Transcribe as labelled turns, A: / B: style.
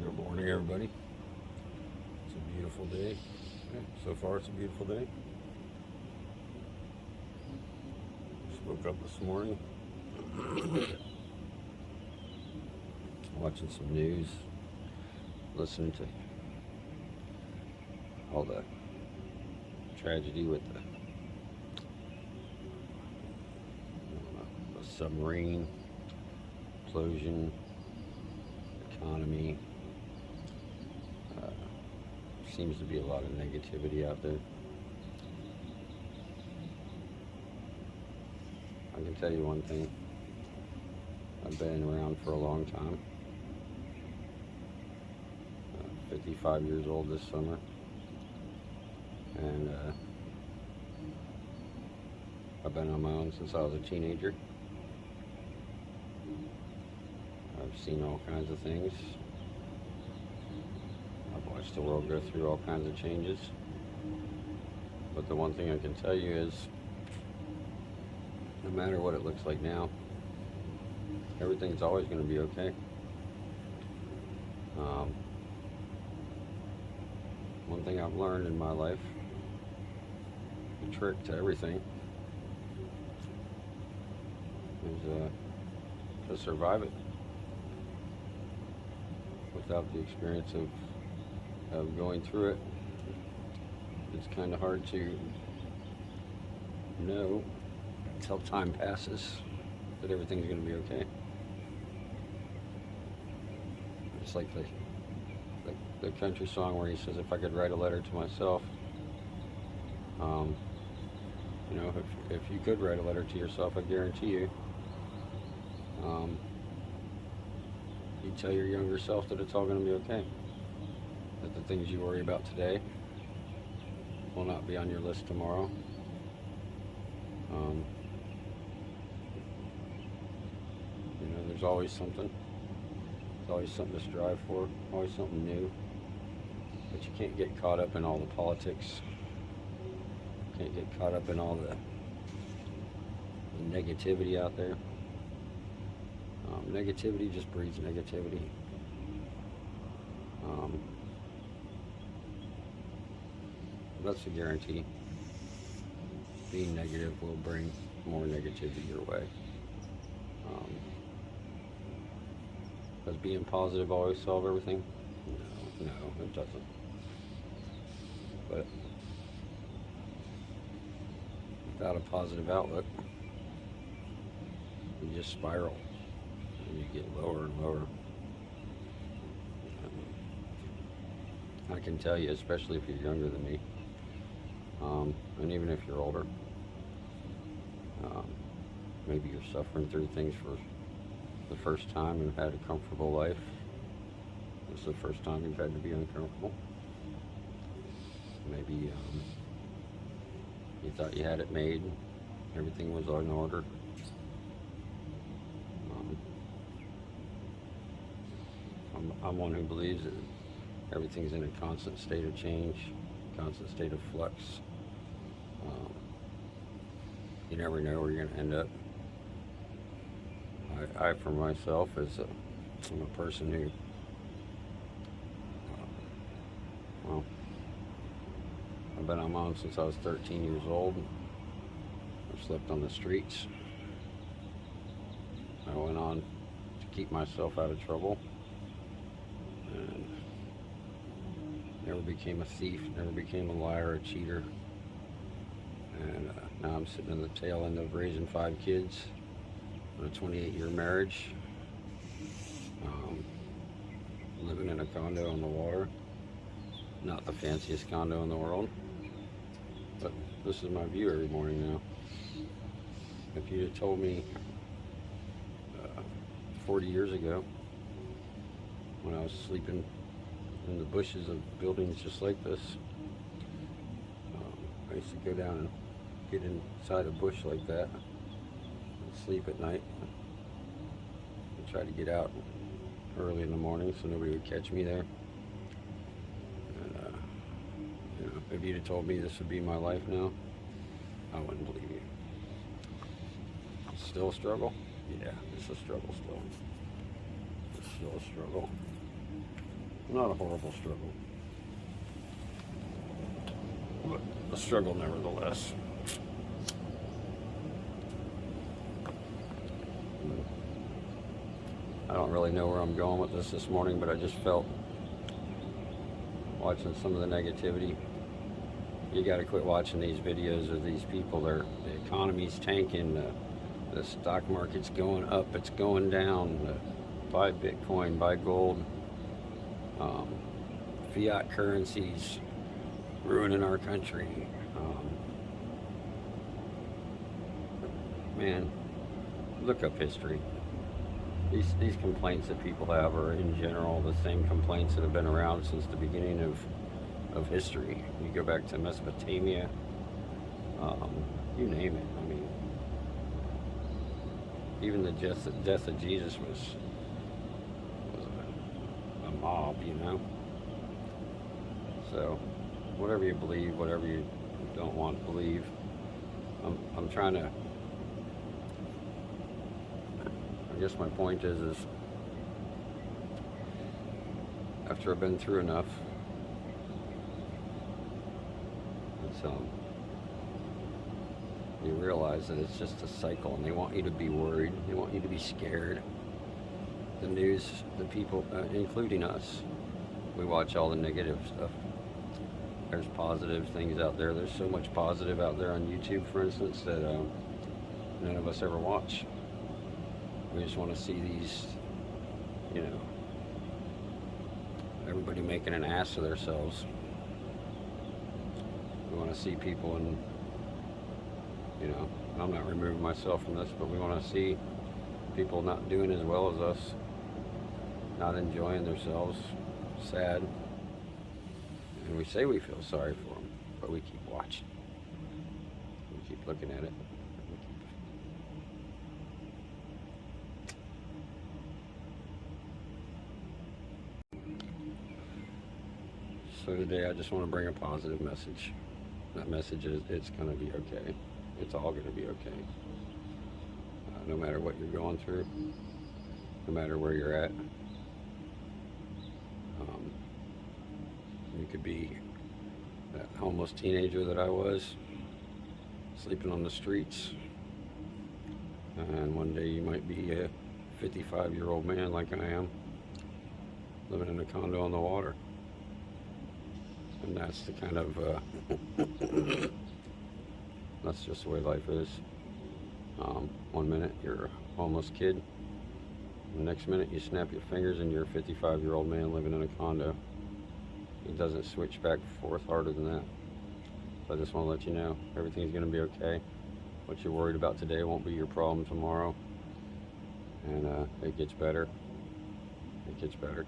A: Good morning, everybody. It's a beautiful day. So far, it's a beautiful day. Just woke up this morning, watching some news, listening to all the tragedy with the submarine implosion, economy. Seems to be a lot of negativity out there. I can tell you one thing. I've been around for a long time. 55 years old this summer. And I've been on my own since I was a teenager. I've seen all kinds of things. I've watched the world go through all kinds of changes. But the one thing I can tell you is, no matter what it looks like now, everything's always going to be okay. One thing I've learned in my life, the trick to everything, is to survive it without the experience of going through it. It's kind of hard to know until time passes that everything's going to be okay. It's like the country song where he says, if I could write a letter to myself, if you could write a letter to yourself, I guarantee you, you'd tell your younger self that it's all going to be okay. That the things you worry about today will not be on your list tomorrow. There's always something. There's always something to strive for, always something new. But you can't get caught up in all the politics. You can't get caught up in all the negativity out there. Negativity just breeds negativity. That's a guarantee. Being negative will bring more negativity your way. Does being positive always solve everything? No, it doesn't. But without a positive outlook, you just spiral and you get lower and lower. I can tell you, especially if you're younger than me, and even if you're older, maybe you're suffering through things for the first time and had a comfortable life. This is the first time you've had to be uncomfortable. Maybe you thought you had it made, everything was in order. I'm one who believes that everything's in a constant state of change, constant state of flux. You never know where you're going to end up. I for myself, I'm a person who, I've been on my own since I was 13 years old. I've slept on the streets. I went on to keep myself out of trouble. And never became a thief, never became a liar, a cheater. And now I'm sitting in the tail end of raising 5 kids in a 28-year marriage, living in a condo on the water. Not the fanciest condo in the world, but this is my view every morning now. If you'd have told me 40 years ago, when I was sleeping in the bushes of buildings just like this, I used to go down and get inside a bush like that and sleep at night and try to get out early in the morning so nobody would catch me there. And if you'd have told me this would be my life now, I wouldn't believe you. Still a struggle? Yeah, it's a struggle still. It's still a struggle. Not a horrible struggle, but a struggle nevertheless. I don't really know where I'm going with this morning, but I just felt, watching some of the negativity, you got to quit watching these videos of these people. The economy's tanking, the stock market's going up, it's going down, buy Bitcoin, buy gold, fiat currencies ruining our country. Man, look up history. These complaints that people have are in general the same complaints that have been around since the beginning of history. You go back to Mesopotamia, you name it. I mean, even the death of Jesus was a mob, you know. So, whatever you believe, whatever you don't want to believe, I'm trying to. I guess my point is after I've been through enough, it's you realize that it's just a cycle, and they want you to be worried. They want you to be scared. The news, the people, including us, we watch all the negative stuff. There's positive things out there. There's so much positive out there on YouTube, for instance, that none of us ever watch. We just want to see these, you know, everybody making an ass of themselves. We want to see people, and you know, I'm not removing myself from this, but we want to see people not doing as well as us, not enjoying themselves, sad. And we say we feel sorry for them, but we keep watching. We keep looking at it. So today I just want to bring a positive message. That message is it's going to be okay. It's all going to be okay. No matter what you're going through, no matter where you're at. You could be that homeless teenager that I was, sleeping on the streets. And one day you might be a 55-year-old man like I am, living in a condo on the water. And that's the kind of, that's just the way life is. 1 minute you're a homeless kid, the next minute you snap your fingers and you're a 55-year-old man living in a condo. It doesn't switch back and forth harder than that. So I just want to let you know, everything's going to be okay. What you're worried about today won't be your problem tomorrow. And it gets better. It gets better.